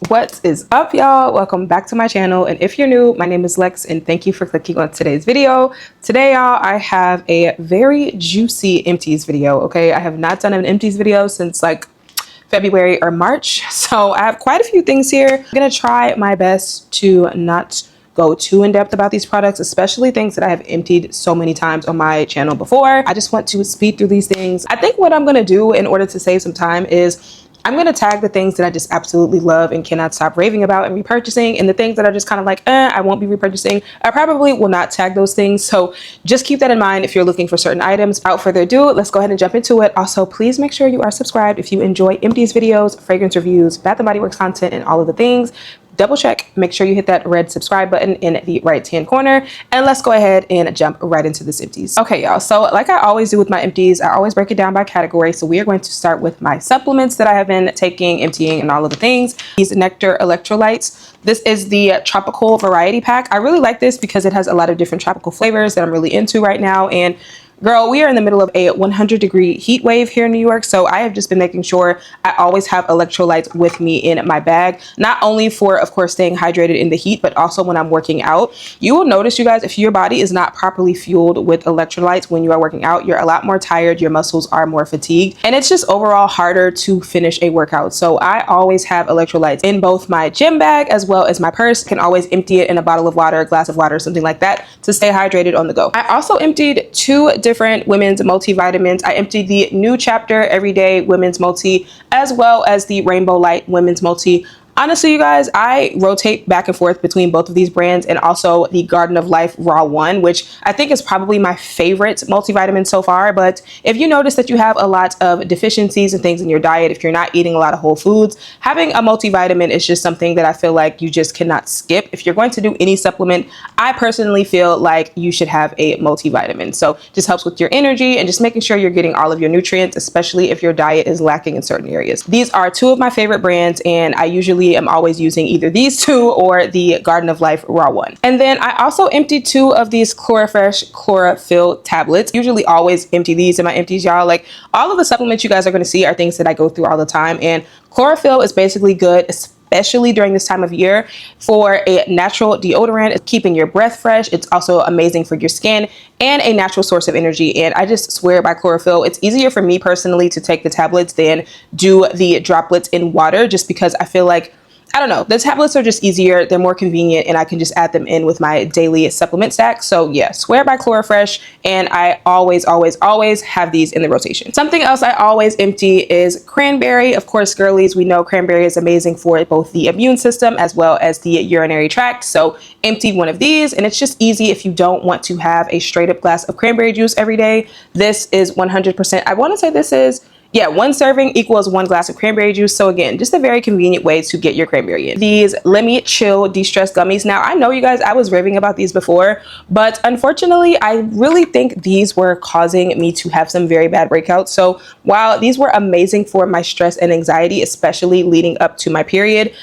What is up, y'all? Welcome back to my channel, and if you're new, my name is Lex and thank you for clicking on today's video. Today, y'all, I have a very juicy empties video. Okay, I have not done an empties video since like February or March, so I have quite a few things here. I'm gonna try my best to not go too in depth about these products, especially things that I have emptied so many times on my channel before. I just want to speed through these things. I think what I'm gonna do in order to save some time is I'm going to tag the things that I just absolutely love and cannot stop raving about and repurchasing, and the things that are just kind of like, I won't be repurchasing. I probably will not tag those things. So just keep that in mind if you're looking for certain items. Without further ado, let's go ahead and jump into it. Also, please make sure you are subscribed if you enjoy empties videos, fragrance reviews, Bath & Body Works content, and all of the things. Double check, make sure you hit that red subscribe button in the right hand corner, and let's go ahead and jump right into this empties. Okay, y'all, so like I always do with my empties, I always break it down by category. So we are going to start with my supplements that I have been taking, emptying, and all of the things. These Nectar electrolytes. This is the tropical variety pack. I really like this because it has a lot of different tropical flavors that I'm really into right now. And girl, we are in the middle of a 100-degree heat wave here in New York, so I have just been making sure I always have electrolytes with me in my bag, not only for, of course, staying hydrated in the heat, but also when I'm working out. You will notice, you guys, if your body is not properly fueled with electrolytes when you are working out, you're a lot more tired, your muscles are more fatigued, and it's just overall harder to finish a workout. So I always have electrolytes in both my gym bag as well as my purse. Can always empty it in a bottle of water, a glass of water, something like that, to stay hydrated on the go. I also emptied two different women's multivitamins. I emptied the New Chapter Everyday Women's Multi, as well as the Rainbow Light Women's Multi. Honestly, you guys, I rotate back and forth between both of these brands, and also the Garden of Life Raw 1, which I think is probably my favorite multivitamin so far. But if you notice that you have a lot of deficiencies and things in your diet, if you're not eating a lot of whole foods, having a multivitamin is just something that I feel like you just cannot skip. If you're going to do any supplement, I personally feel like you should have a multivitamin. So just helps with your energy and just making sure you're getting all of your nutrients, especially if your diet is lacking in certain areas. These are two of my favorite brands, and I usually am always using either these two or the Garden of Life Raw 1. And then I also emptied two of these Chlorofresh Chlorophyll tablets. Usually always empty these in my empties, y'all. Like, all of the supplements you guys are going to see are things that I go through all the time, and chlorophyll is basically good, especially during this time of year, for a natural deodorant. It's keeping your breath fresh. It's also amazing for your skin and a natural source of energy. And I just swear by chlorophyll. It's easier for me personally to take the tablets than do the droplets in water, just because I feel like, I don't know, the tablets are just easier, they're more convenient, and I can just add them in with my daily supplement stack. So yeah, swear by Chlorofresh, and I always have these in the rotation. Something else I always empty is cranberry. Of course, girlies, we know cranberry is amazing for both the immune system as well as the urinary tract. So empty one of these, and it's just easy if you don't want to have a straight up glass of cranberry juice every day. This is 100%, I want to say this is, yeah, 1 serving equals 1 glass of cranberry juice. So again, just a very convenient way to get your cranberry in. These Lemmy Chill De-Stress Gummies. Now, I know you guys, I was raving about these before, but unfortunately, I really think these were causing me to have some very bad breakouts. So while these were amazing for my stress and anxiety, especially leading up to my period,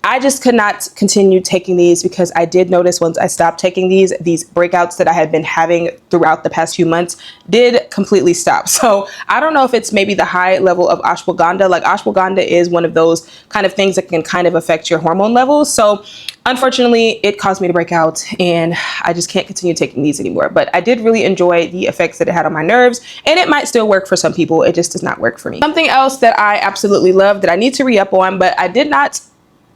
I just could not continue taking these, because I did notice once I stopped taking these breakouts that I had been having throughout the past few months did completely stop. So I don't know if it's maybe the high level of ashwagandha. Like, ashwagandha is one of those kind of things that can kind of affect your hormone levels. So unfortunately, it caused me to break out, and I just can't continue taking these anymore. But I did really enjoy the effects that it had on my nerves, and it might still work for some people. It just does not work for me. Something else that I absolutely love that I need to re-up on, but I did not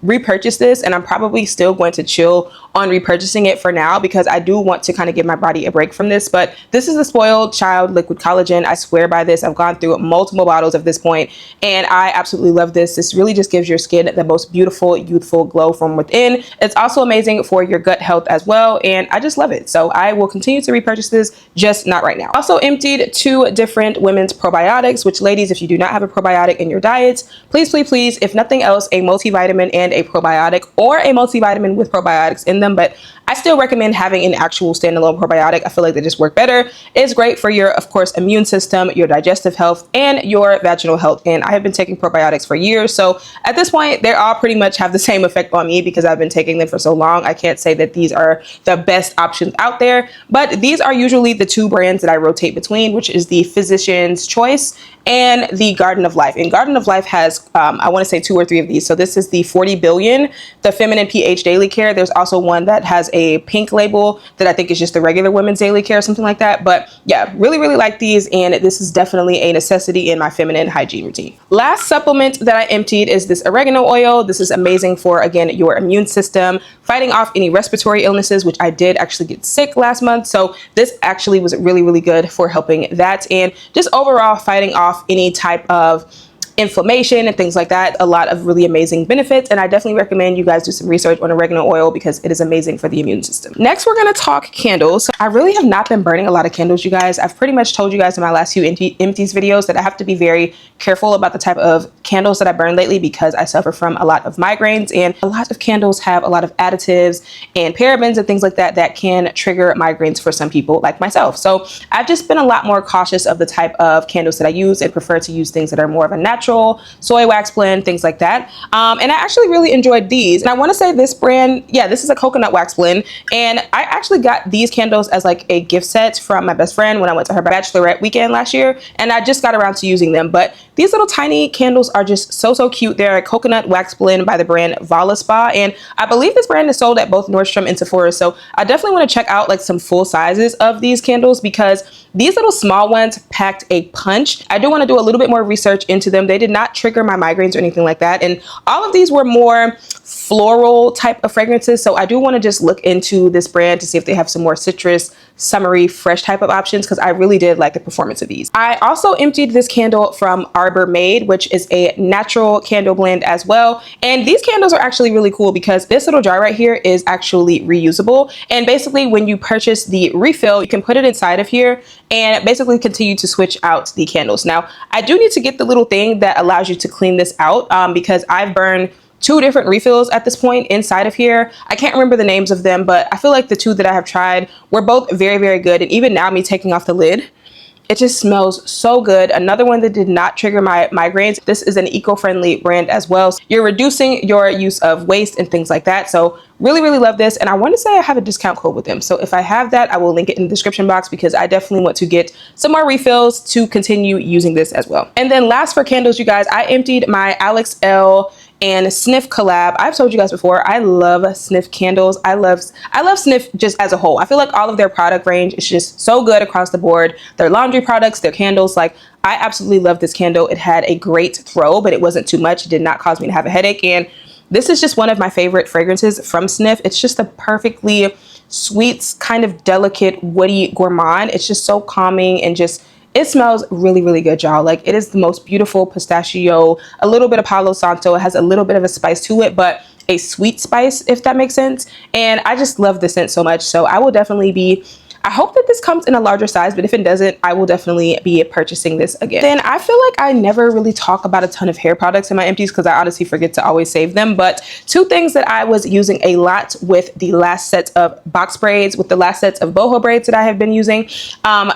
repurchase this, and I'm probably still going to chill on repurchasing it for now, because I do want to kind of give my body a break from this. But this is the Spoiled Child Liquid Collagen. I swear by this. I've gone through multiple bottles at this point, and I absolutely love this. This really just gives your skin the most beautiful, youthful glow from within. It's also amazing for your gut health as well, and I just love it. So I will continue to repurchase this, just not right now. Also emptied 2 different women's probiotics, which, ladies, if you do not have a probiotic in your diet, please, please, please, if nothing else, a multivitamin and a probiotic, or a multivitamin with probiotics in them. But I still recommend having an actual standalone probiotic. I feel like they just work better. It's great for your, of course, immune system, your digestive health, and your vaginal health. And I have been taking probiotics for years. So at this point, they all pretty much have the same effect on me, because I've been taking them for so long. I can't say that these are the best options out there, but these are usually the 2 brands that I rotate between, which is the Physician's Choice and the Garden of Life. And Garden of Life has, I want to say 2 or 3 of these. So this is the 40 3 billion, the Feminine pH Daily Care. There's also one that has a pink label that I think is just the regular Women's Daily Care, something like that. But yeah, really, really like these. And this is definitely a necessity in my feminine hygiene routine. Last supplement that I emptied is this oregano oil. This is amazing for, again, your immune system, fighting off any respiratory illnesses, which I did actually get sick last month. So this actually was really, really good for helping that and just overall fighting off any type of inflammation and things like that. A lot of really amazing benefits, and I definitely recommend you guys do some research on oregano oil because it is amazing for the immune system. Next, we're going to talk candles. So I really have not been burning a lot of candles, you guys. I've pretty much told you guys in my last few empties videos that I have to be very careful about the type of candles that I burn lately because I suffer from a lot of migraines, and a lot of candles have a lot of additives and parabens and things like that that can trigger migraines for some people like myself. So I've just been a lot more cautious of the type of candles that I use and prefer to use things that are more of a natural soy wax blend, things like that. And I actually really enjoyed these. And I want to say this brand, yeah, this is a coconut wax blend. And I actually got these candles as like a gift set from my best friend when I went to her bachelorette weekend last year. And I just got around to using them. But these little tiny candles are just so, so cute. They're a coconut wax blend by the brand Vala Spa. And I believe this brand is sold at both Nordstrom and Sephora. So I definitely want to check out like some full sizes of these candles because these little small ones packed a punch. I do want to do a little bit more research into them. They did not trigger my migraines or anything like that. And all of these were more floral type of fragrances. So I do want to just look into this brand to see if they have some more citrus, summery, fresh type of options because I really did like the performance of these. I also emptied this candle from Arbor Made, which is a natural candle blend as well. And these candles are actually really cool because this little jar right here is actually reusable. And basically when you purchase the refill, you can put it inside of here and basically continue to switch out the candles. Now, I do need to get the little thing that allows you to clean this out because I've burned 2 different refills at this point inside of here. I can't remember the names of them, but I feel like the 2 that I have tried were both very, very good. And even now, me taking off the lid, it just smells so good. Another one that did not trigger my migraines. This is an eco-friendly brand as well. So you're reducing your use of waste and things like that. So really, really love this. And I want to say I have a discount code with them. So if I have that, I will link it in the description box because I definitely want to get some more refills to continue using this as well. And then last for candles, you guys, I emptied my Alex L and Sniff collab. I've told you guys before, I love Sniff candles. I love Sniff just as a whole. I feel like all of their product range is just so good across the board. Their laundry products, their candles, like I absolutely love this candle. It had a great throw, but it wasn't too much. It did not cause me to have a headache. And this is just one of my favorite fragrances from Sniff. It's just a perfectly sweet, kind of delicate, woody gourmand. It's just so calming and just, it smells really, really good, y'all. Like it is the most beautiful pistachio, a little bit of Palo Santo. It has a little bit of a spice to it, but a sweet spice, if that makes sense. And I just love the scent so much. So I will definitely be, I hope that this comes in a larger size, but if it doesn't, I will definitely be purchasing this again. Then I feel like I never really talk about a ton of hair products in my empties because I honestly forget to always save them. But 2 things that I was using a lot with the last set of box braids, with the last sets of boho braids that I have been using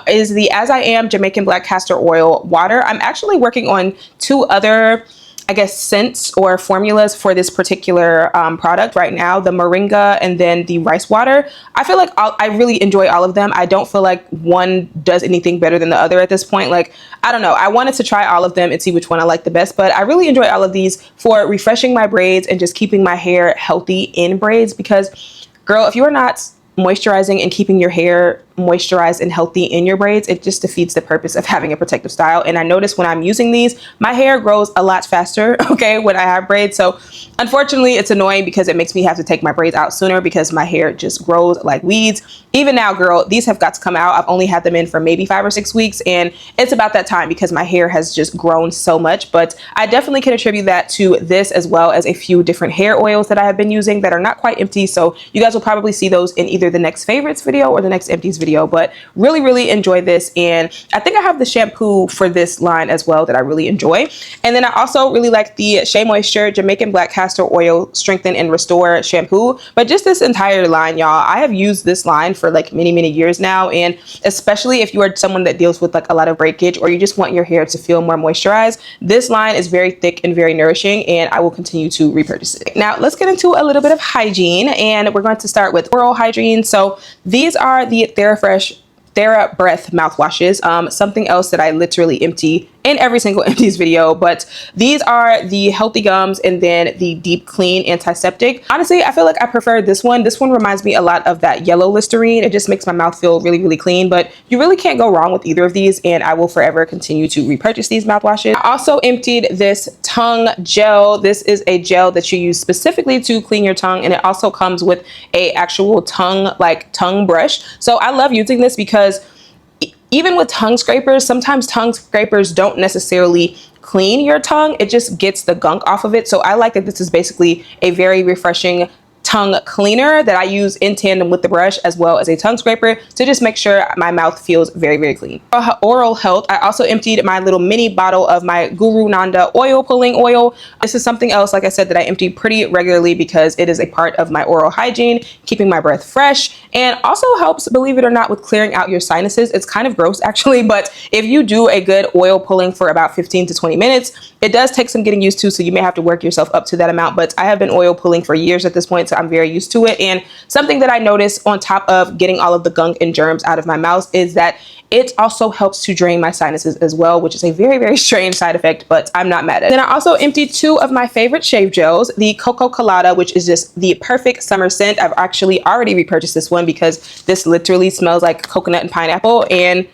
is the As I Am Jamaican Black Castor Oil Water. I'm actually working on 2 other, I guess, scents or formulas for this particular product right now, the moringa and then the rice water. I feel like I really enjoy all of them. I don't feel like one does anything better than the other at this point. Like, I don't know. I wanted to try all of them and see which one I like the best, but I really enjoy all of these for refreshing my braids and just keeping my hair healthy in braids because, girl, if you are not moisturizing and keeping your hair moisturized and healthy in your braids, it just defeats the purpose of having a protective style. And I notice when I'm using these, my hair grows a lot faster, okay, when I have braids. So unfortunately, it's annoying because it makes me have to take my braids out sooner because my hair just grows like weeds. Even now, girl, these have got to come out. I've only had them in for maybe 5 or 6 weeks, and it's about that time because my hair has just grown so much. But I definitely can attribute that to this, as well as a few different hair oils that I have been using that are not quite empty. So you guys will probably see those in either the next favorites video or the next empties video. But really, really enjoy this. And I think I have the shampoo for this line as well that I really enjoy. And then I also really like the Shea Moisture Jamaican Black Castor Oil Strengthen and Restore shampoo. But just this entire line, y'all, I have used this line for like many, many years now. And especially if you are someone that deals with like a lot of breakage or you just want your hair to feel more moisturized, this line is very thick and very nourishing, and I will continue to repurchase it. Now let's get into a little bit of hygiene, and we're going to start with oral hygiene. So these are the TheraBreath mouthwashes. Something else that I literally empty in every single Empties video, but these are the Healthy Gums and then the Deep Clean Antiseptic. Honestly, I feel like I prefer this one. This one reminds me a lot of that yellow Listerine. It just makes my mouth feel really, really clean, but you really can't go wrong with either of these, and I will forever continue to repurchase these mouthwashes. I also emptied this tongue gel. This is a gel that you use specifically to clean your tongue, and it also comes with a actual tongue brush. So I love using this because even with tongue scrapers, sometimes tongue scrapers don't necessarily clean your tongue. It just gets the gunk off of it. So I like that this is basically a very refreshing tongue cleaner that I use in tandem with the brush as well as a tongue scraper to just make sure my mouth feels very, very clean. For oral health, I also emptied my little mini bottle of my Guru Nanda oil pulling oil. This is something else, like I said, that I empty pretty regularly because it is a part of my oral hygiene, keeping my breath fresh, and also helps, believe it or not, with clearing out your sinuses. It's kind of gross actually, but if you do a good oil pulling for about 15 to 20 minutes, it does take some getting used to, so you may have to work yourself up to that amount, but I have been oil pulling for years at this point, so I'm very used to it. And something that I noticed on top of getting all of the gunk and germs out of my mouth is that it also helps to drain my sinuses as well, which is a very, very strange side effect, but I'm not mad at it. Then I also emptied two of my favorite shave gels, the Coco Colada, which is just the perfect summer scent. I've actually already repurchased this one because this literally smells like coconut and pineapple, and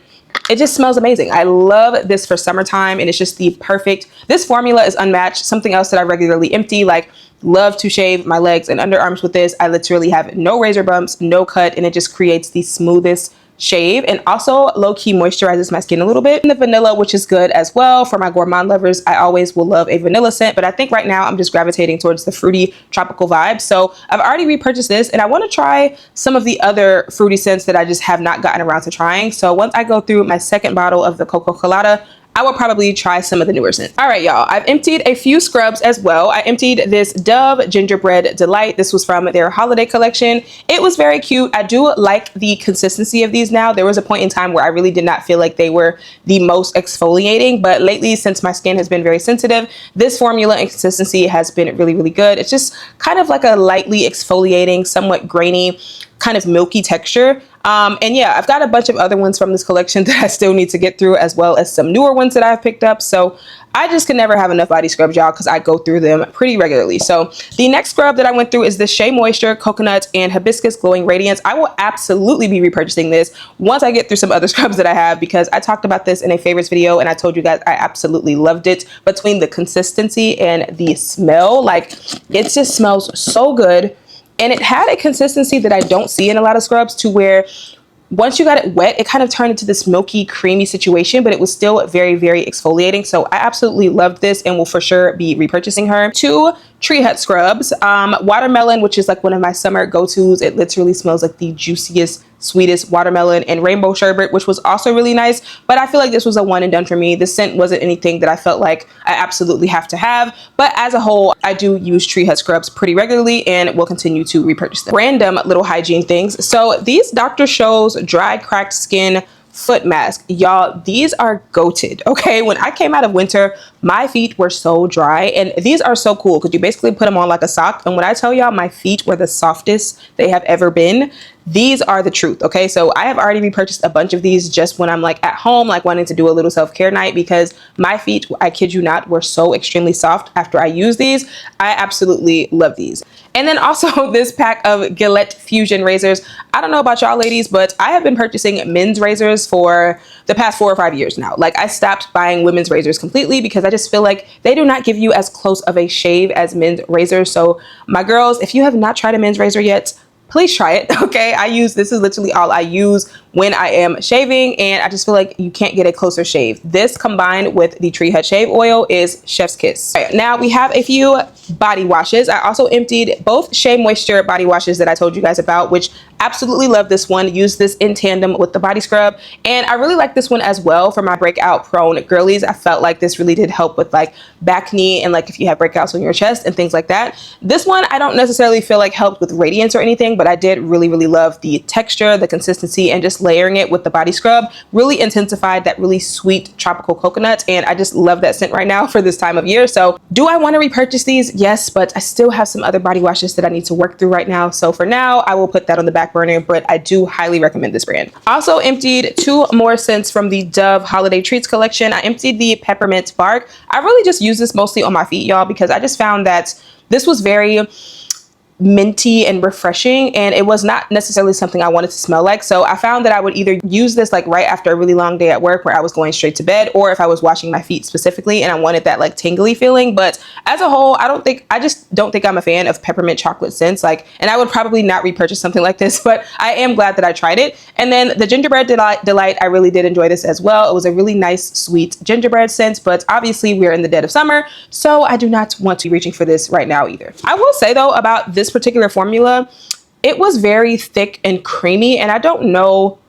it just smells amazing. I love this for summertime, and it's just the perfect, this formula is unmatched. Something else that I regularly empty, like love to shave my legs and underarms with this. I literally have no razor bumps, no cut, and it just creates the smoothest shave, and also low-key moisturizes my skin a little bit. And the vanilla, which is good as well for my gourmand lovers. I always will love a vanilla scent, but I think right now I'm just gravitating towards the fruity tropical vibe. So I've already repurchased this, and I want to try some of the other fruity scents that I just have not gotten around to trying. So once I go through my second bottle of the Coco Colada, I will probably try some of the newer scents. All right, y'all, I've emptied a few scrubs as well. I emptied this Dove Gingerbread Delight. This was from their holiday collection. It was very cute. I do like the consistency of these now. There was a point in time where I really did not feel like they were the most exfoliating, but lately, since my skin has been very sensitive, this formula and consistency has been really, really good. It's just kind of like a lightly exfoliating, somewhat grainy, kind of milky texture. And yeah, I've got a bunch of other ones from this collection that I still need to get through, as well as some newer ones that I've picked up. So I just can never have enough body scrubs, y'all, because I go through them pretty regularly. So the next scrub that I went through is the Shea Moisture Coconut and Hibiscus Glowing Radiance. I will absolutely be repurchasing this once I get through some other scrubs that I have, because I talked about this in a favorites video and I told you guys I absolutely loved it. Between the consistency and the smell, like, it just smells so good. And it had a consistency that I don't see in a lot of scrubs, to where once you got it wet, it kind of turned into this milky, creamy situation, but it was still very, very exfoliating. So I absolutely loved this and will for sure be repurchasing her. Two Tree Hut scrubs, watermelon, which is like one of my summer go-tos. It literally smells like the juiciest, sweetest watermelon, and rainbow sherbet, which was also really nice. But I feel like this was a one and done for me. The scent wasn't anything that I felt like I absolutely have to have. But as a whole, I do use Tree Hut scrubs pretty regularly and will continue to repurchase them. Random little hygiene things. So these Dr. Scholl's Dry Cracked Skin foot mask, y'all, these are goated. Okay, when I came out of winter, my feet were so dry, and these are so cool because you basically put them on like a sock. And when I tell y'all my feet were the softest they have ever been, these are the truth. Okay, so I have already repurchased a bunch of these just when I'm like at home, like wanting to do a little self-care night, because my feet, I kid you not, were so extremely soft after I used these. I absolutely love these. And then also this pack of Gillette Fusion razors. I don't know about y'all ladies, but I have been purchasing men's razors for the past 4 or 5 years now. Like, I stopped buying women's razors completely because I just feel like they do not give you as close of a shave as men's razors. So my girls, if you have not tried a men's razor yet, please try it. Okay, this is literally all I use when I am shaving, and I just feel like you can't get a closer shave. This combined with the Tree Hut shave oil is chef's kiss. All right, now we have a few body washes. I also emptied both Shea Moisture body washes that I told you guys about, which absolutely love this one. Use this in tandem with the body scrub, and I really like this one as well for my breakout prone girlies. I felt like this really did help with like back knee, and like if you have breakouts on your chest and things like that. This one I don't necessarily feel like helped with radiance or anything, but I did really, really love the texture, the consistency, and just layering it with the body scrub really intensified that really sweet tropical coconut, and I just love that scent right now for this time of year. So do I want to repurchase these? Yes, but I still have some other body washes that I need to work through right now. So for now, I will put that on the back burner, but I do highly recommend this brand. Also emptied 2 more scents from the Dove Holiday Treats collection. I emptied the peppermint bark. I really just use this mostly on my feet, y'all, because I just found that this was very minty and refreshing, and it was not necessarily something I wanted to smell like. So I found that I would either use this like right after a really long day at work where I was going straight to bed, or if I was washing my feet specifically and I wanted that like tingly feeling. But as a whole, I just don't think I'm a fan of peppermint chocolate scents, like, and I would probably not repurchase something like this, but I am glad that I tried it. And then the gingerbread delight, I really did enjoy this as well. It was a really nice sweet gingerbread scent, but obviously we're in the dead of summer, so I do not want to be reaching for this right now either. I will say though about this particular formula, it was very thick and creamy, and I don't know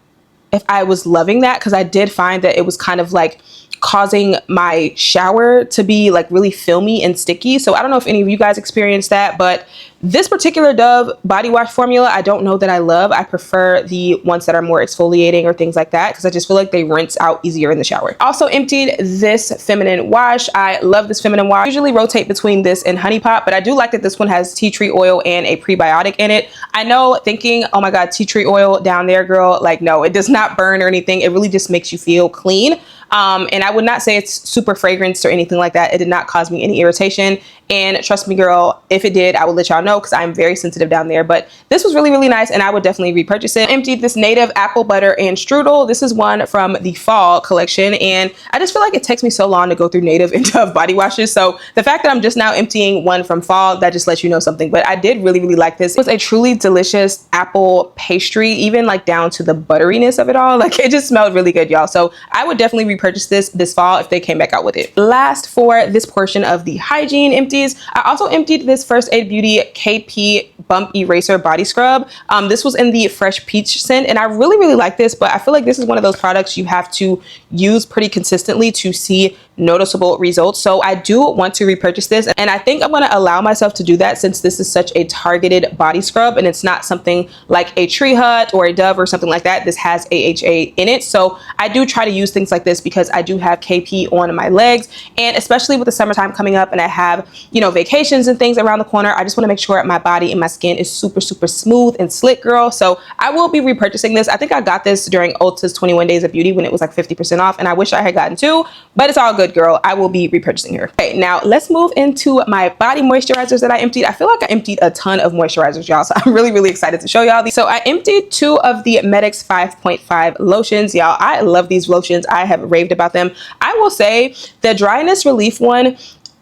if I was loving that, because I did find that it was kind of like causing my shower to be like really filmy and sticky. So I don't know if any of you guys experienced that, but this particular Dove body wash formula, I don't know that I love. I prefer the ones that are more exfoliating or things like that, because I just feel like they rinse out easier in the shower. Also emptied this feminine wash. I love this feminine wash. I usually rotate between this and Honey Pot, but I do like that this one has tea tree oil and a prebiotic in it. I know, thinking, oh my God, tea tree oil down there, girl. Like, no, it does not burn or anything. It really just makes you feel clean. And I would not say it's super fragranced or anything like that. It did not cause me any irritation. And trust me, girl, if it did, I would let y'all know, because I'm very sensitive down there. But this was really, really nice, and I would definitely repurchase it. I emptied this native apple butter and strudel. This is one from the fall collection, and I just feel like it takes me so long to go through native and Dove body washes. So the fact that I'm just now emptying one from fall, that just lets you know something. But I did really, really like this. It was a truly delicious apple pastry, even like down to the butteriness of it all. Like, it just smelled really good, y'all. So I would definitely repurchase this fall if they came back out with it. Last, for this portion of the Hygiene empties, I also emptied this First Aid Beauty KP Bump Eraser Body Scrub. This was in the Fresh Peach scent, and I really, really like this, but I feel like this is one of those products you have to use pretty consistently to see noticeable results. So I do want to repurchase this, and I think I'm going to allow myself to do that, since this is such a targeted body scrub and it's not something like a Tree Hut or a Dove or something like that. This has AHA in it. So I do try to use things like this because I do have KP on my legs, and especially with the summertime coming up and I have, you know, vacations and things around the corner, I just want to make sure my body and my skin is super, super smooth and slick, girl. So I will be repurchasing this. I think I got this during Ulta's 21 Days of Beauty when it was like 50% off, and I wish I had gotten 2, but it's all good, girl. I will be repurchasing her. Okay, now let's move into my body moisturizers that I emptied. I feel like I emptied a ton of moisturizers, y'all, so I'm really, really excited to show y'all these. So I emptied 2 of the Medix 5.5 lotions, y'all. I love these lotions. I have raved about them. I will say the dryness relief one,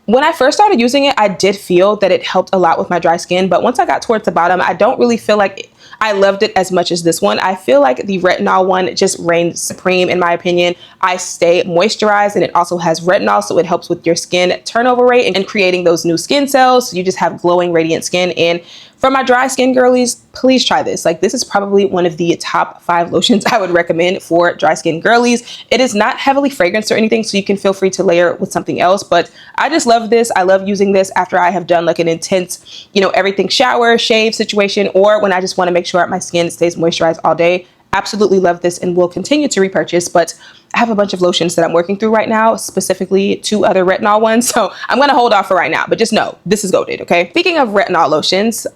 when I first started using it, I did feel that it helped a lot with my dry skin, but once I got towards the bottom, I don't really feel like I loved it as much as this one. I feel like the retinol one just reigned supreme in my opinion. I stay moisturized, and it also has retinol, so it helps with your skin turnover rate and creating those new skin cells, so you just have glowing, radiant skin. And for my dry skin girlies, please try this. Like, this is probably one of the top 5 lotions I would recommend for dry skin girlies. It is not heavily fragranced or anything, so you can feel free to layer it with something else, but I just love this. I love using this after I have done like an intense, you know, everything shower, shave situation, or when I just want to make sure my skin stays moisturized all day. Absolutely love this and will continue to repurchase, but I have a bunch of lotions that I'm working through right now, specifically 2 other retinol ones. So I'm going to hold off for right now, but just know this is goated, okay? Speaking of retinol lotions,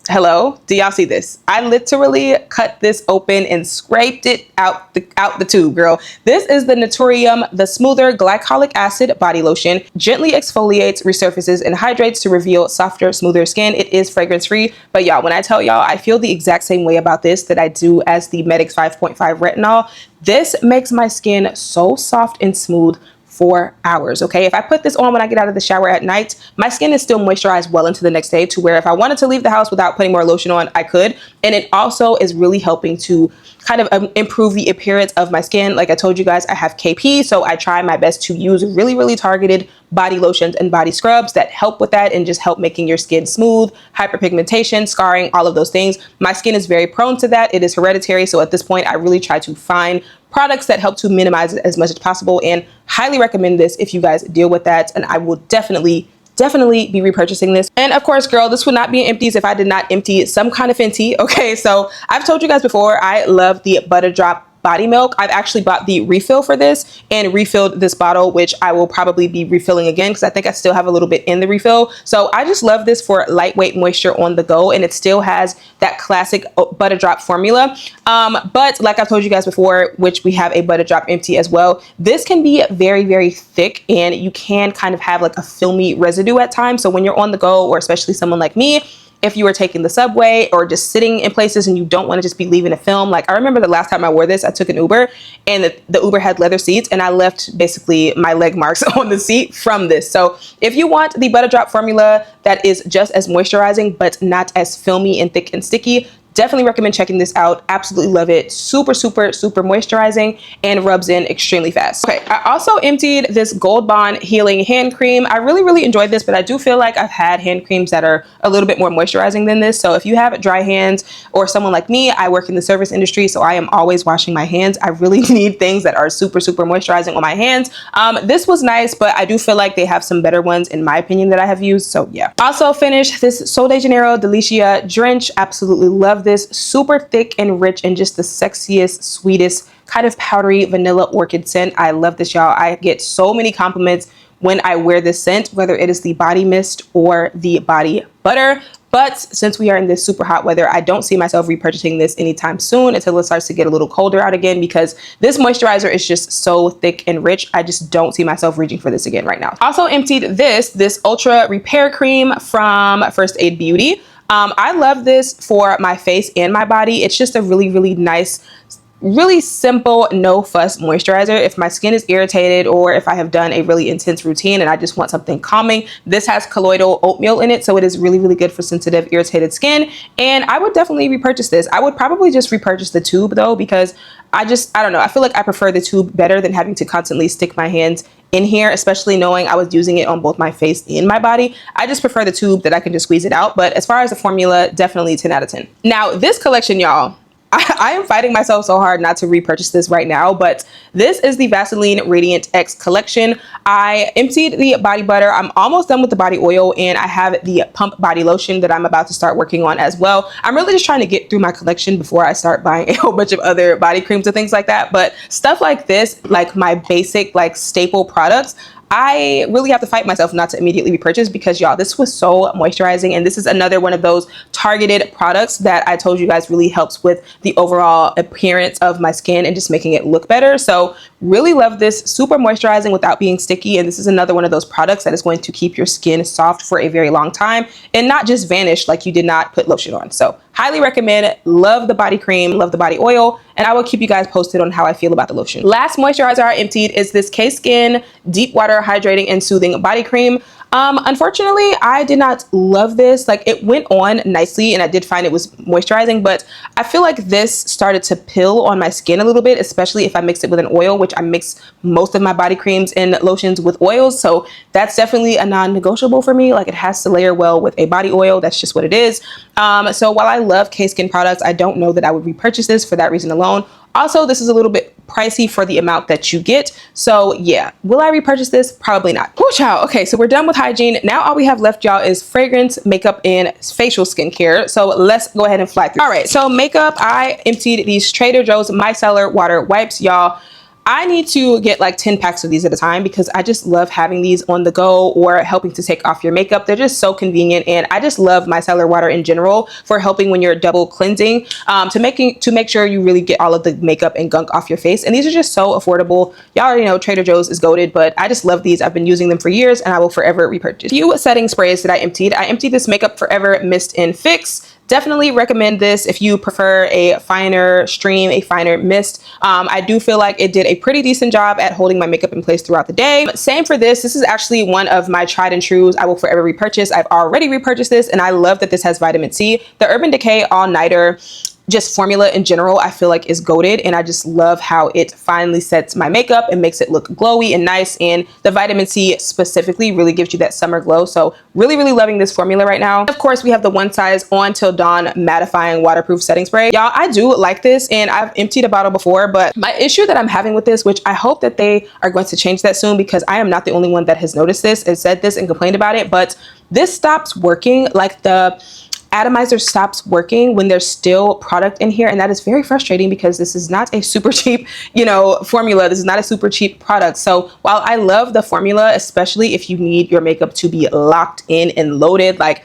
hello, do y'all see this? I literally cut this open and scraped it out the tube, girl. This is the Naturium, the Smoother Glycolic Acid Body Lotion. Gently exfoliates, resurfaces, and hydrates to reveal softer, smoother skin. It is fragrance free, but y'all, when I tell y'all, I feel the exact same way about this that I do as the Medix 5.5 retinol. This makes my skin so soft and smooth for hours, okay? If I put this on when I get out of the shower at night, my skin is still moisturized well into the next day, to where if I wanted to leave the house without putting more lotion on, I could. And it also is really helping to kind of improve the appearance of my skin. Like I told you guys, I have KP, so I try my best to use really, really targeted body lotions and body scrubs that help with that and just help making your skin smooth, hyperpigmentation, scarring, all of those things. My skin is very prone to that. It is hereditary, so at this point, I really try to find products that help to minimize it as much as possible, and highly recommend this if you guys deal with that. And I will definitely definitely be repurchasing this. And of course, girl, this would not be an empties if I did not empty some kind of Fenty. Okay, so I've told you guys before, I love the Butter Drop body milk. I've actually bought the refill for this and refilled this bottle, which I will probably be refilling again because I think I still have a little bit in the refill. So I just love this for lightweight moisture on the go, and it still has that classic Butter Drop formula. But like I've told you guys before, which we have a Butter Drop empty as well, this can be very, very thick, and you can kind of have like a filmy residue at times. So when you're on the go, or especially someone like me, if you were taking the subway or just sitting in places and you don't want to just be leaving a film. Like I remember the last time I wore this, I took an Uber and the Uber had leather seats and I left basically my leg marks on the seat from this. So if you want the Butter Drop formula that is just as moisturizing but not as filmy and thick and sticky, definitely recommend checking this out. Absolutely love it. Super, super, super moisturizing and rubs in extremely fast. Okay, I also emptied this Gold Bond Healing Hand Cream. I really, really enjoyed this, but I do feel like I've had hand creams that are a little bit more moisturizing than this. So if you have dry hands or someone like me, I work in the service industry, so I am always washing my hands. I really need things that are super, super moisturizing on my hands. This was nice, but I do feel like they have some better ones in my opinion that I have used. So yeah. Also finished this Sol de Janeiro Delicia Drench. Absolutely love this. Super thick and rich and just the sexiest, sweetest kind of powdery vanilla orchid scent. I love this, y'all. I get so many compliments when I wear this scent, whether it is the body mist or the body butter. But since we are in this super hot weather, I don't see myself repurchasing this anytime soon until it starts to get a little colder out again, because this moisturizer is just so thick and rich. I just don't see myself reaching for this again right now. Also emptied this Ultra Repair Cream from First Aid Beauty. I love this for my face and my body. It's just a really, really nice, really simple, no fuss moisturizer. If my skin is irritated or if I have done a really intense routine and I just want something calming, this has colloidal oatmeal in it. So it is really, really good for sensitive, irritated skin. And I would definitely repurchase this. I would probably just repurchase the tube though, because I don't know. I feel like I prefer the tube better than having to constantly stick my hands in here, especially knowing I was using it on both my face and my body. I just prefer the tube that I can just squeeze it out. But as far as the formula, definitely 10 out of 10. Now this collection, y'all, I am fighting myself so hard not to repurchase this right now, but this is the Vaseline Radiant X collection. I emptied the body butter. I'm almost done with the body oil, and I have the pump body lotion that I'm about to start working on as well. I'm really just trying to get through my collection before I start buying a whole bunch of other body creams and things like that. But stuff like this, like my basic, like staple products, I really have to fight myself not to immediately repurchase, because y'all, this was so moisturizing. And this is another one of those targeted products that I told you guys really helps with the overall appearance of my skin and just making it look better. So really love this. Super moisturizing without being sticky. And this is another one of those products that is going to keep your skin soft for a very long time and not just vanish like you did not put lotion on. So highly recommend. Love the body cream, love the body oil, and I will keep you guys posted on how I feel about the lotion. Last moisturizer I emptied is this K-Skin Deep Water Hydrating and Soothing Body Cream. Unfortunately, I did not love this. Like, it went on nicely and I did find it was moisturizing, but I feel like this started to pill on my skin a little bit, especially if I mixed it with an oil, which I mix most of my body creams and lotions with oils. So that's definitely a non-negotiable for me. Like, it has to layer well with a body oil. That's just what it is. So while I love K-Skin products, I don't know that I would repurchase this for that reason alone. Also, this is a little bit pricey for the amount that you get. So yeah, will I repurchase this? Probably not. Whoo, child. Okay, so we're done with hygiene. Now all we have left, y'all, is fragrance, makeup, and facial skincare. So let's go ahead and fly through. All right, so makeup, I emptied these Trader Joe's Micellar Water Wipes, y'all. I need to get like 10 packs of these at a time because I just love having these on the go or helping to take off your makeup. They're just so convenient, and I just love micellar water in general for helping when you're double cleansing, to make sure you really get all of the makeup and gunk off your face. And these are just so affordable. Y'all already know Trader Joe's is goated, but I just love these. I've been using them for years and I will forever repurchase. Few setting sprays that I emptied. I emptied this Makeup Forever Mist and Fix. Definitely recommend this if you prefer a finer stream, a finer mist. I do feel like it did a pretty decent job at holding my makeup in place throughout the day. But same for this. This is actually one of my tried and trues. I will forever repurchase. I've already repurchased this, and I love that this has vitamin C. The Urban Decay All Nighter. just formula in general, I feel like is goated, and I just love how it finally sets my makeup and makes it look glowy and nice. And the vitamin C specifically really gives you that summer glow. So really, really loving this formula right now. Of course, we have the One Size On Till Dawn mattifying waterproof setting spray. Y'all, I do like this, and I've emptied a bottle before, but my issue that I'm having with this, which I hope that they are going to change that soon, because I am not the only one that has noticed this and said this and complained about it, but this stops working. Like, the atomizer stops working when there's still product in here, and that is very frustrating because this is not a super cheap, you know, formula. This is not a super cheap product. So while I love the formula, especially if you need your makeup to be locked in and loaded, like,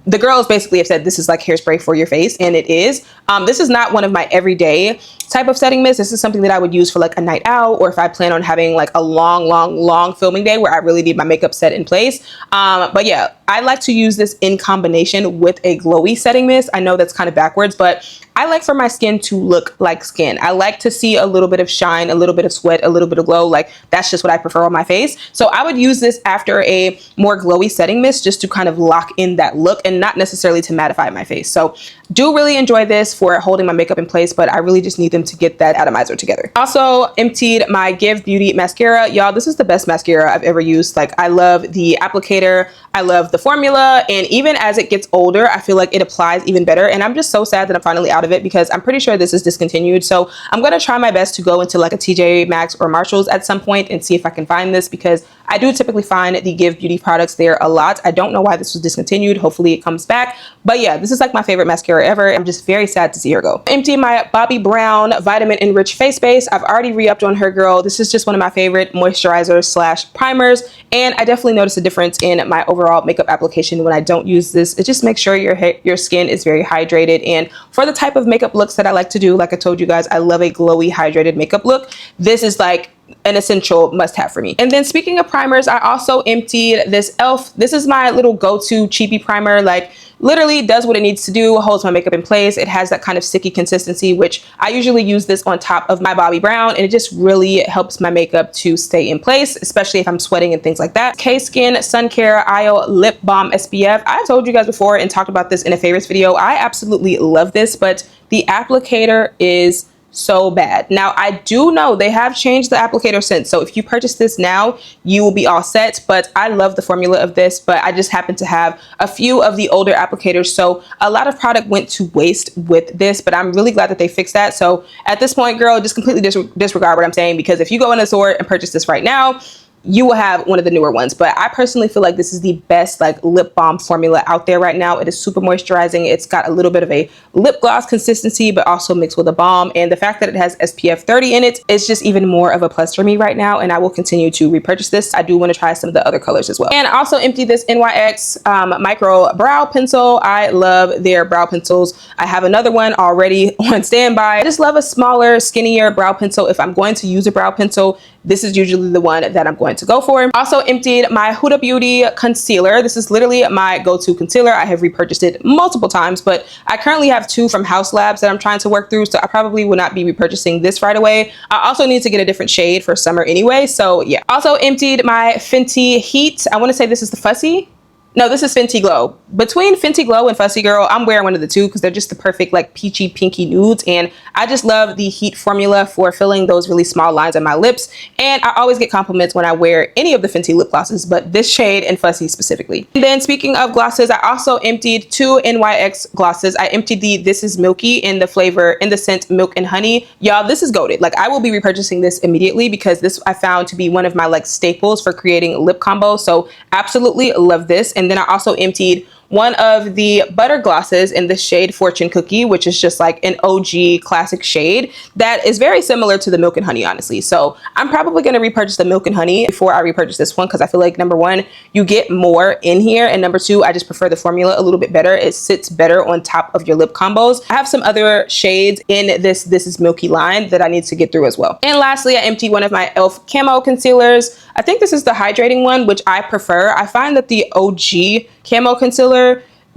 the girls basically have said this is like hairspray for your face, and it is. This is not one of my everyday type of setting mist. This is something that I would use for like a night out, or if I plan on having like a long filming day where I really need my makeup set in place. But yeah, I like to use this in combination with a glowy setting mist. I know that's kind of backwards, but I like for my skin to look like skin. I like to see a little bit of shine, a little bit of sweat, a little bit of glow. Like, that's just what I prefer on my face. So I would use this after a more glowy setting mist just to kind of lock in that look, and not necessarily to mattify my face. So do really enjoy this for holding my makeup in place, but I really just need them to get that atomizer together. Also emptied my Give Beauty mascara. Y'all, this is the best mascara I've ever used. Like, I love the applicator, I love the formula, and even as it gets older, I feel like it applies even better. And I'm just so sad that I'm finally out of it, because I'm pretty sure this is discontinued. So I'm gonna try my best to go into like a TJ Maxx or Marshalls at some point and see if I can find this, because I do typically find the Give Beauty products there a lot. I don't know why this was discontinued. Hopefully it comes back. But yeah, this is like my favorite mascara ever. I'm just very sad to see her go. Empty my Bobbi Brown Vitamin Enriched Face Base. I've already re-upped on her, girl. This is just one of my favorite moisturizers slash primers, and I definitely notice a difference in my overall makeup application when I don't use this. It just makes sure your skin is very hydrated, and for the type of makeup looks that I like to do, like I told you guys, I love a glowy hydrated makeup look. This is like an essential must-have for me. And then speaking of primers, I also emptied this e.l.f. This is my little go-to cheapy primer. Like, literally does what it needs to do, holds my makeup in place. It has that kind of sticky consistency, which I usually use this on top of my Bobbi Brown, and it just really helps my makeup to stay in place, especially if I'm sweating and things like that. K-Skin Sun Care IO Lip Balm SPF. I told you guys before and talked about this in a favorites video. I absolutely love this, but the applicator is so bad. Now, I do know they have changed the applicator since, so if you purchase this now, you will be all set. But I love the formula of this, but I just happen to have a few of the older applicators, so a lot of product went to waste with this, but I'm really glad that they fixed that. So at this point, girl, just completely disregard what I'm saying, because if you go in the store and purchase this right now, you will have one of the newer ones. But I personally feel like this is the best like lip balm formula out there right now. It is super moisturizing. It's got a little bit of a lip gloss consistency, but also mixed with a balm. And the fact that it has SPF 30 in it is just even more of a plus for me right now. And I will continue to repurchase this. I do want to try some of the other colors as well. And I also emptied this NYX micro brow pencil. I love their brow pencils. I have another one already on standby. I just love a smaller, skinnier brow pencil. If I'm going to use a brow pencil, this is usually the one that I'm going to go for. Also emptied my Huda Beauty concealer. This is literally my go-to concealer. I have repurchased it multiple times, but I currently have two from House Labs that I'm trying to work through, so I probably will not be repurchasing this right away. I also need to get a different shade for summer anyway, so yeah. Also emptied my Fenty Heat. I want to say this is the Fussy. No, this is Fenty Glow. Between Fenty Glow and Fussy Girl, I'm wearing one of the two because they're just the perfect like peachy pinky nudes. And I just love the Heat formula for filling those really small lines on my lips. And I always get compliments when I wear any of the Fenty lip glosses, but this shade and Fussy specifically. And then speaking of glosses, I also emptied two NYX glosses. I emptied the This Is Milky in the flavor, in the scent Milk and Honey. Y'all, this is goated. Like, I will be repurchasing this immediately because this I found to be one of my like staples for creating lip combos. So absolutely love this. And then I also emptied one of the butter glosses in the shade Fortune Cookie, which is just like an OG classic shade that is very similar to the Milk and Honey, honestly. So I'm probably going to repurchase the Milk and Honey before I repurchase this one, because I feel like number one, you get more in here, and number two, I just prefer the formula a little bit better. It sits better on top of your lip combos. I have some other shades in this Is Milky line that I need to get through as well. And lastly, I emptied one of my e.l.f. camo concealers. I think this is the hydrating one, which I prefer. I find that the OG camo concealer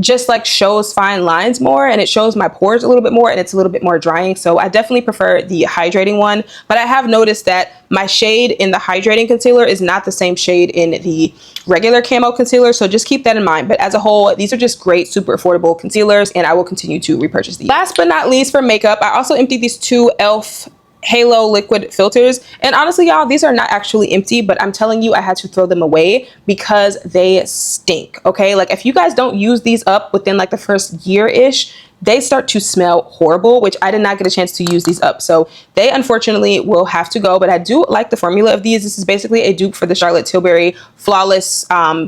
just like shows fine lines more, and it shows my pores a little bit more, and it's a little bit more drying. So I definitely prefer the hydrating one, but I have noticed that my shade in the hydrating concealer is not the same shade in the regular camo concealer, so just keep that in mind. But as a whole, these are just great, super affordable concealers, and I will continue to repurchase these. Last but not least, for makeup, I also emptied these two e.l.f. Halo liquid filters, and honestly y'all, these are not actually empty, but I'm telling you, I had to throw them away because they stink. Okay, like if you guys don't use these up within like the first year-ish, they start to smell horrible, which I did not get a chance to use these up, so they unfortunately will have to go. But I do like the formula of these. This is basically a dupe for the Charlotte Tilbury flawless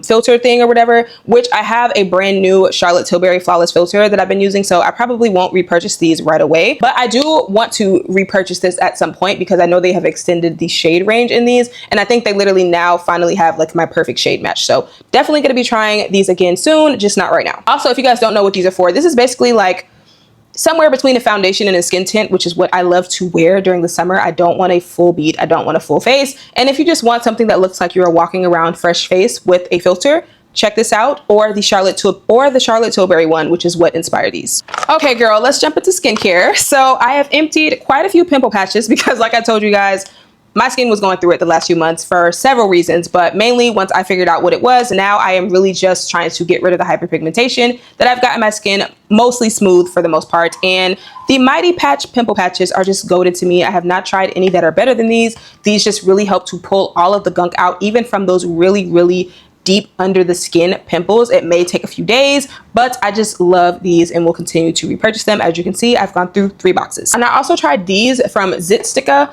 filter thing or whatever, which I have a brand new Charlotte Tilbury flawless filter that I've been using, so I probably won't repurchase these right away, but I do want to repurchase this at some point because I know they have extended the shade range in these, and I think they literally now finally have like my perfect shade match. So definitely going to be trying these again soon, just not right now. Also, if you guys don't know what these are for, this is basically like somewhere between a foundation and a skin tint, which is what I love to wear during the summer. I don't want a full beat. I don't want a full face. And if you just want something that looks like you're walking around fresh face with a filter, check this out, or the Charlotte Tilbury one, which is what inspired these. Okay, girl, let's jump into skincare. So I have emptied quite a few pimple patches because, like I told you guys, my skin was going through it the last few months for several reasons, but mainly once I figured out what it was, now I am really just trying to get rid of the hyperpigmentation that I've got in my skin, mostly smooth for the most part. And the Mighty Patch pimple patches are just goated to me. I have not tried any that are better than these. These just really help to pull all of the gunk out, even from those really deep under the skin pimples. It may take a few days, but I just love these and will continue to repurchase them. As you can see, I've gone through 3 boxes. And I also tried these from Zitstica.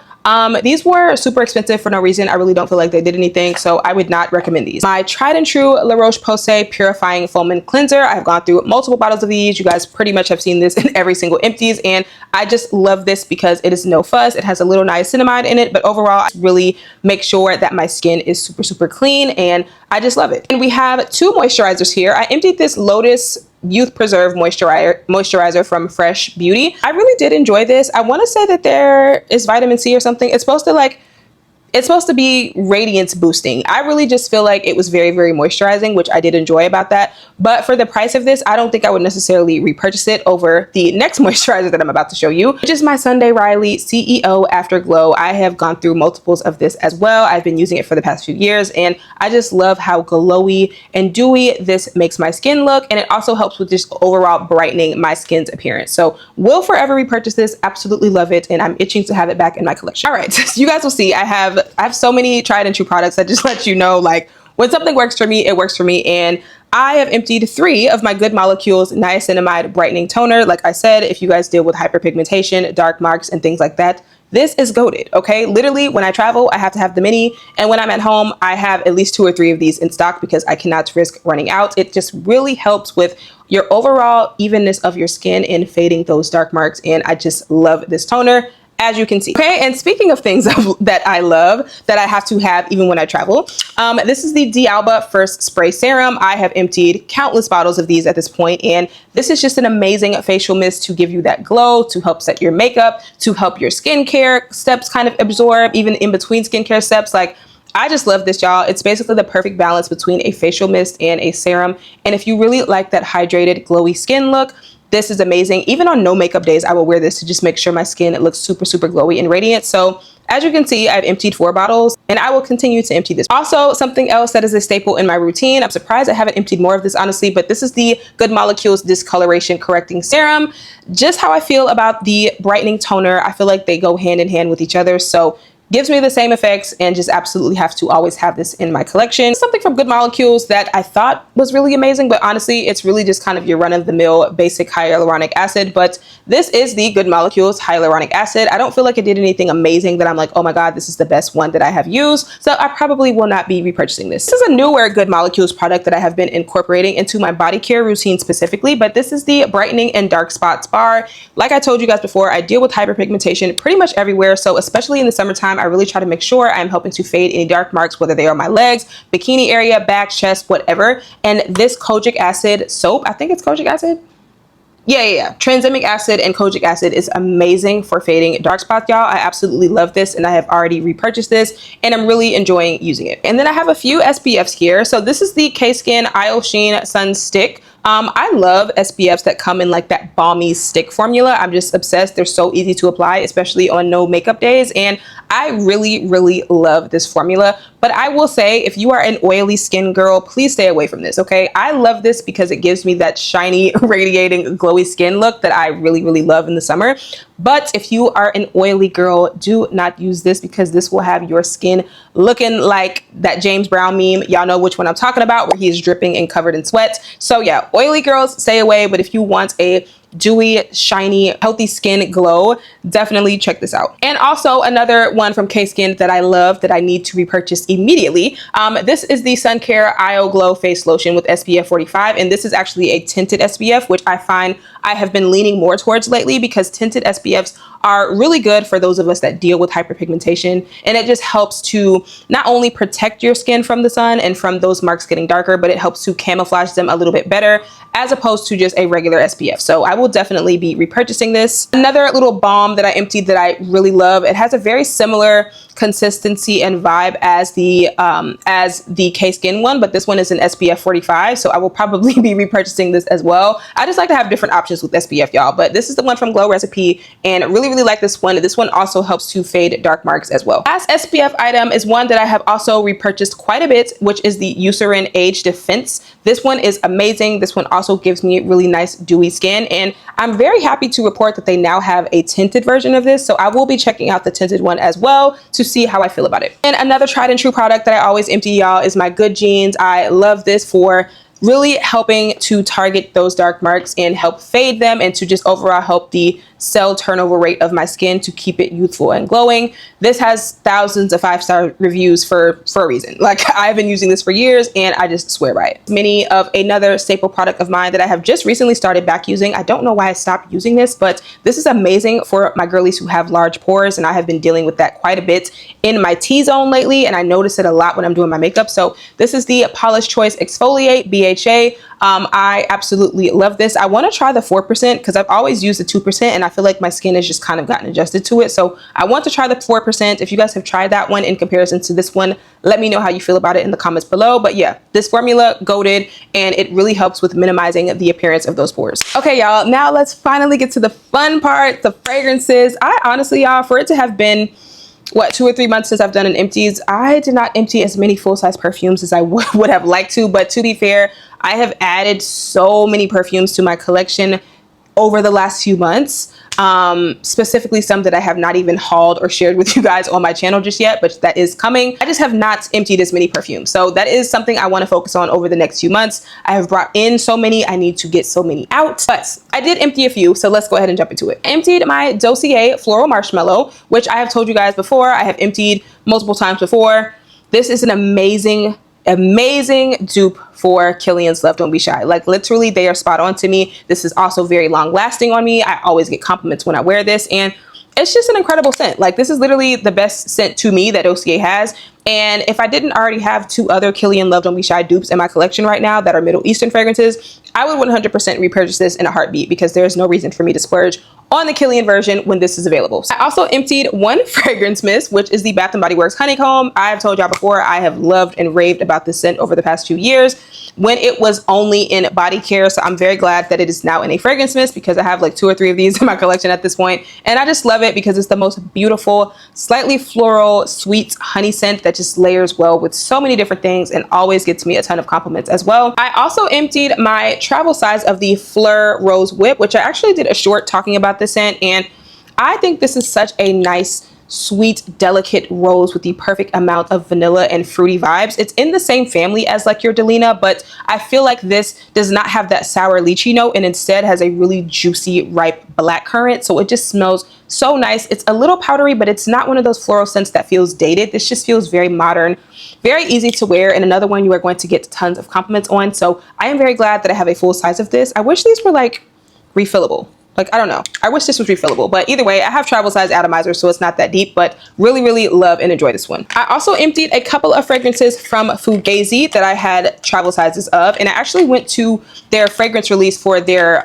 These were super expensive for no reason. I really don't feel like they did anything, so I would not recommend these. My tried and true La Roche-Posay Purifying Foam and Cleanser. I've gone through multiple bottles of these. You guys pretty much have seen this in every single empties, and I just love this because it is no fuss. It has a little niacinamide in it, but overall, I really make sure that my skin is super clean, and I just love it. And we have 2 moisturizers here. I emptied this Lotus Youth Preserve moisturizer from Fresh Beauty. I really did enjoy this. I want to say that there is vitamin C or something. It's supposed to be radiance boosting. I really just feel like it was very moisturizing, which I did enjoy about that. But for the price of this, I don't think I would necessarily repurchase it over the next moisturizer that I'm about to show you, which is my Sunday Riley CEO Afterglow. I have gone through multiples of this as well. I've been using it for the past few years, and I just love how glowy and dewy this makes my skin look. And it also helps with just overall brightening my skin's appearance. So will forever repurchase this. Absolutely love it. And I'm itching to have it back in my collection. All right, so you guys will see I have so many tried and true products that just let you know, like, when something works for me, it works for me. And I have emptied 3 of my Good Molecules Niacinamide Brightening Toner. Like I said, if you guys deal with hyperpigmentation, dark marks, and things like that, this is goated, okay? Literally, when I travel, I have to have the mini. And when I'm at home, I have at least 2 or 3 of these in stock because I cannot risk running out. It just really helps with your overall evenness of your skin and fading those dark marks. And I just love this toner, as you can see. Okay, and speaking of things that I love, that I have to have even when I travel, this is the D'Alba First Spray Serum. I have emptied countless bottles of these at this point, and this is just an amazing facial mist to give you that glow, to help set your makeup, to help your skincare steps kind of absorb, even in between skincare steps. Like, I just love this, y'all. It's basically the perfect balance between a facial mist and a serum. And if you really like that hydrated, glowy skin look, this is amazing. Even on no makeup days, I will wear this to just make sure my skin looks super glowy and radiant. So as you can see, I've emptied 4 bottles, and I will continue to empty this. Also, something else that is a staple in my routine, I'm surprised I haven't emptied more of this, honestly, but this is the Good Molecules Discoloration Correcting Serum. Just how I feel about the brightening toner, I feel like they go hand in hand with each other. So gives me the same effects, and just absolutely have to always have this in my collection. Something from Good Molecules that I thought was really amazing, but honestly, it's really just kind of your run-of-the-mill basic hyaluronic acid. But this is the Good Molecules Hyaluronic Acid. I don't feel like it did anything amazing that I'm like, oh my god, this is the best one that I have used. So I probably will not be repurchasing this. This is a newer Good Molecules product that I have been incorporating into my body care routine specifically, but this is the Brightening and Dark Spots Bar. Like I told you guys before, I deal with hyperpigmentation pretty much everywhere. So especially in the summertime, I really try to make sure I'm helping to fade any dark marks, whether they are my legs, bikini area, back, chest, whatever. And this kojic acid soap, I think it's kojic acid. Yeah. Tranexamic acid and kojic acid is amazing for fading dark spots, y'all. I absolutely love this, and I have already repurchased this, and I'm really enjoying using it. And then I have a few SPFs here. So this is the K-Skin Isle Sheen Sun Stick I love SPFs that come in like that balmy stick formula. I'm just obsessed. They're so easy to apply, especially on no makeup days. And I really love this formula. But I will say, if you are an oily skin girl, please stay away from this, okay? I love this because it gives me that shiny, radiating, glowy skin look that I really love in the summer. But if you are an oily girl, do not use this because this will have your skin looking like that James Brown meme. Y'all know which one I'm talking about, where he is dripping and covered in sweat. So yeah, oily girls, stay away. But if you want a dewy, shiny, healthy skin glow, definitely check this out. And also another one from K-Skin that I love that I need to repurchase immediately. This is the Sun Care IO Glow Face Lotion with SPF 45. And this is actually a tinted SPF, which I find I have been leaning more towards lately because tinted SPFs are really good for those of us that deal with hyperpigmentation. And it just helps to not only protect your skin from the sun and from those marks getting darker, but it helps to camouflage them a little bit better as opposed to just a regular SPF. So I will definitely be repurchasing this. Another little balm that I emptied that I really love. It has a very similar consistency and vibe as the K-Skin one, but this one is an SPF 45. So I will probably be repurchasing this as well. I just like to have different options with SPF, y'all, but this is the one from Glow Recipe, and really like this one. This one also helps to fade dark marks as well. Last SPF item is one that I have also repurchased quite a bit, which is the Eucerin Age Defense. This one is amazing. This one also gives me really nice dewy skin, and I'm very happy to report that they now have a tinted version of this. So I will be checking out the tinted one as well to see how I feel about it. And another tried and true product that I always empty, y'all, is my Good Genes. I love this for really helping to target those dark marks and help fade them, and to just overall help the cell turnover rate of my skin to keep it youthful and glowing. This has thousands of 5-star reviews for a reason. Like, I've been using this for years and I just swear by it. Many of another staple product of mine that I have just recently started back using. I don't know why I stopped using this, but this is amazing for my girlies who have large pores, and I have been dealing with that quite a bit in my T-zone lately, and I notice it a lot when I'm doing my makeup. So this is the Polish Choice Exfoliate BHA. I absolutely love this. I want to try the 4% because I've always used the 2% and I feel like my skin has just kind of gotten adjusted to it. So I want to try the 4%. If you guys have tried that one in comparison to this one, let me know how you feel about it in the comments below. But yeah, this formula, goated, and it really helps with minimizing the appearance of those pores. Okay, y'all, now let's finally get to the fun part, the fragrances. I honestly, y'all, for it to have been what, 2 or 3 months since I've done an empties, I did not empty as many full-size perfumes as I would have liked to. But to be fair, I have added so many perfumes to my collection over the last few months, specifically some that I have not even hauled or shared with you guys on my channel just yet, but that is coming. I just have not emptied as many perfumes. So that is something I want to focus on over the next few months. I have brought in so many, I need to get so many out, but I did empty a few. So let's go ahead and jump into it. I emptied my Dossier Floral Marshmallow, which I have told you guys before, I have emptied multiple times before. This is an amazing dupe for Kilian's Love Don't Be Shy. Like, literally, they are spot on to me. This is also very long lasting on me. I always get compliments when I wear this, and it's just an incredible scent. Like, this is literally the best scent to me that Dossier has. And if I didn't already have 2 other Kilian Love Don't Be Shy dupes in my collection right now that are Middle Eastern fragrances, I would 100% repurchase this in a heartbeat because there's no reason for me to splurge on the Kilian version when this is available. I also emptied one fragrance mist, which is the Bath & Body Works Honeycomb. I have told y'all before, I have loved and raved about this scent over the past few years when it was only in body care. So I'm very glad that it is now in a fragrance mist because I have like 2 or 3 of these in my collection at this point. And I just love it because it's the most beautiful, slightly floral, sweet honey scent that just layers well with so many different things and always gets me a ton of compliments as well. I also emptied my travel size of the Fleur Rose Whip, which I actually did a short talking about this scent, and I think this is such a nice, sweet, delicate rose with the perfect amount of vanilla and fruity vibes. It's in the same family as like your Delina, but I feel like this does not have that sour lychee note and instead has a really juicy, ripe blackcurrant. So it just smells so nice. It's a little powdery, but it's not one of those floral scents that feels dated. This just feels very modern, very easy to wear, and another one you are going to get tons of compliments on. So I am very glad that I have a full size of this. I wish these were like refillable. Like, I don't know. I wish this was refillable, but either way, I have travel size atomizer, so it's not that deep, but really love and enjoy this one. I also emptied a couple of fragrances from Fugazi that I had travel sizes of, and I actually went to their fragrance release for their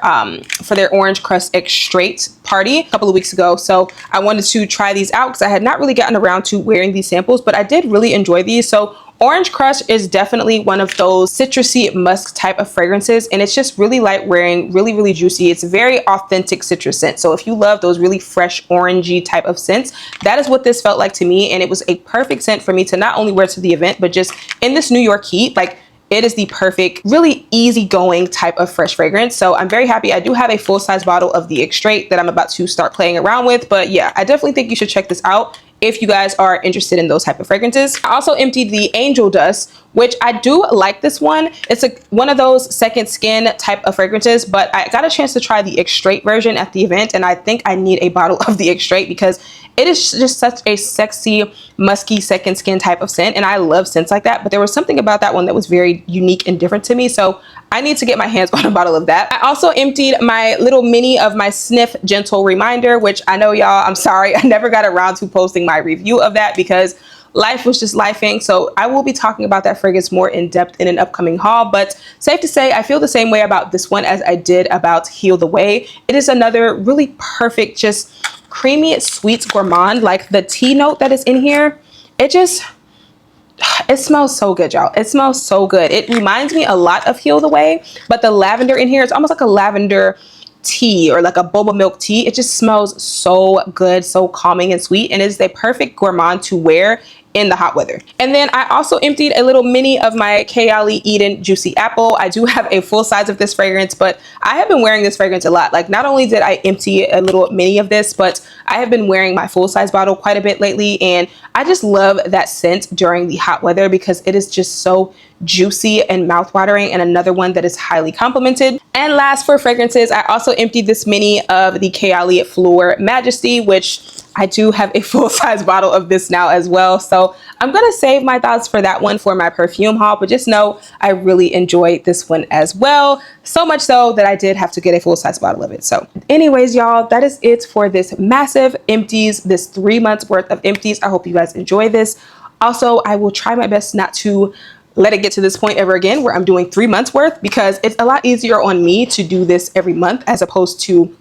Orange Crush X Straight party a couple of weeks ago. So I wanted to try these out because I had not really gotten around to wearing these samples, but I did really enjoy these. So Orange Crush is definitely one of those citrusy musk type of fragrances, and it's just really light wearing, really, really juicy. It's a very authentic citrus scent. So if you love those really fresh orangey type of scents, that is what this felt like to me. And it was a perfect scent for me to not only wear to the event, but just in this New York heat. Like, it is the perfect, really easygoing type of fresh fragrance. So I'm very happy. I do have a full-size bottle of the extrait that I'm about to start playing around with. But yeah, I definitely think you should check this out if you guys are interested in those type of fragrances. I also emptied the Angel Dust, which I do like this one. It's one of those second skin type of fragrances, but I got a chance to try the extrait version at the event, and I think I need a bottle of the extrait because it is just such a sexy, musky second skin type of scent, and I love scents like that, but there was something about that one that was very unique and different to me, so I need to get my hands on a bottle of that. I also emptied my little mini of my Sniff Gentle Reminder, which I know y'all, I'm sorry, I never got around to posting my review of that because life was just lifing. So I will be talking about that fragrance more in depth in an upcoming haul, but safe to say, I feel the same way about this one as I did about Heal the Way. It is another really perfect, just creamy, sweet gourmand. Like the tea note that is in here, it smells so good, y'all. It smells so good. It reminds me a lot of Heal the Way, but the lavender in here, it's almost like a lavender tea or like a boba milk tea. It just smells so good, so calming and sweet, and is the perfect gourmand to wear in the hot weather. And then I also emptied a little mini of my Kayali Eden Juicy Apple. I do have a full size of this fragrance, but I have been wearing this fragrance a lot. Like, not only did I empty a little mini of this, but I have been wearing my full size bottle quite a bit lately, and I just love that scent during the hot weather because it is just so juicy and mouthwatering, and another one that is highly complimented. And last, for fragrances, I also emptied this mini of the Kayali Fleur Majesty, which I do have a full-size bottle of this now as well. So I'm gonna save my thoughts for that one for my perfume haul, but just know I really enjoyed this one as well. So much so that I did have to get a full-size bottle of it. So anyways, y'all, that is it for this massive empties, this 3 months worth of empties. I hope you guys enjoy this. Also, I will try my best not to let it get to this point ever again where I'm doing 3 months worth, because it's a lot easier on me to do this every month as opposed to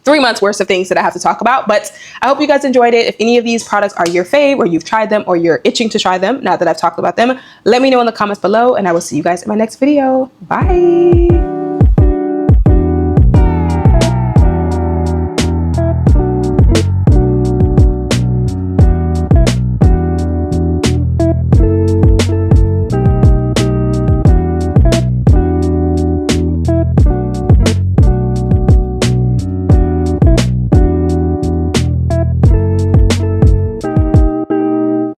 3 months worth of things that I have to talk about. But I hope you guys enjoyed it. If any of these products are your fave, or you've tried them, or you're itching to try them now that I've talked about them, let me know in the comments below, and I will see you guys in my next video. Bye.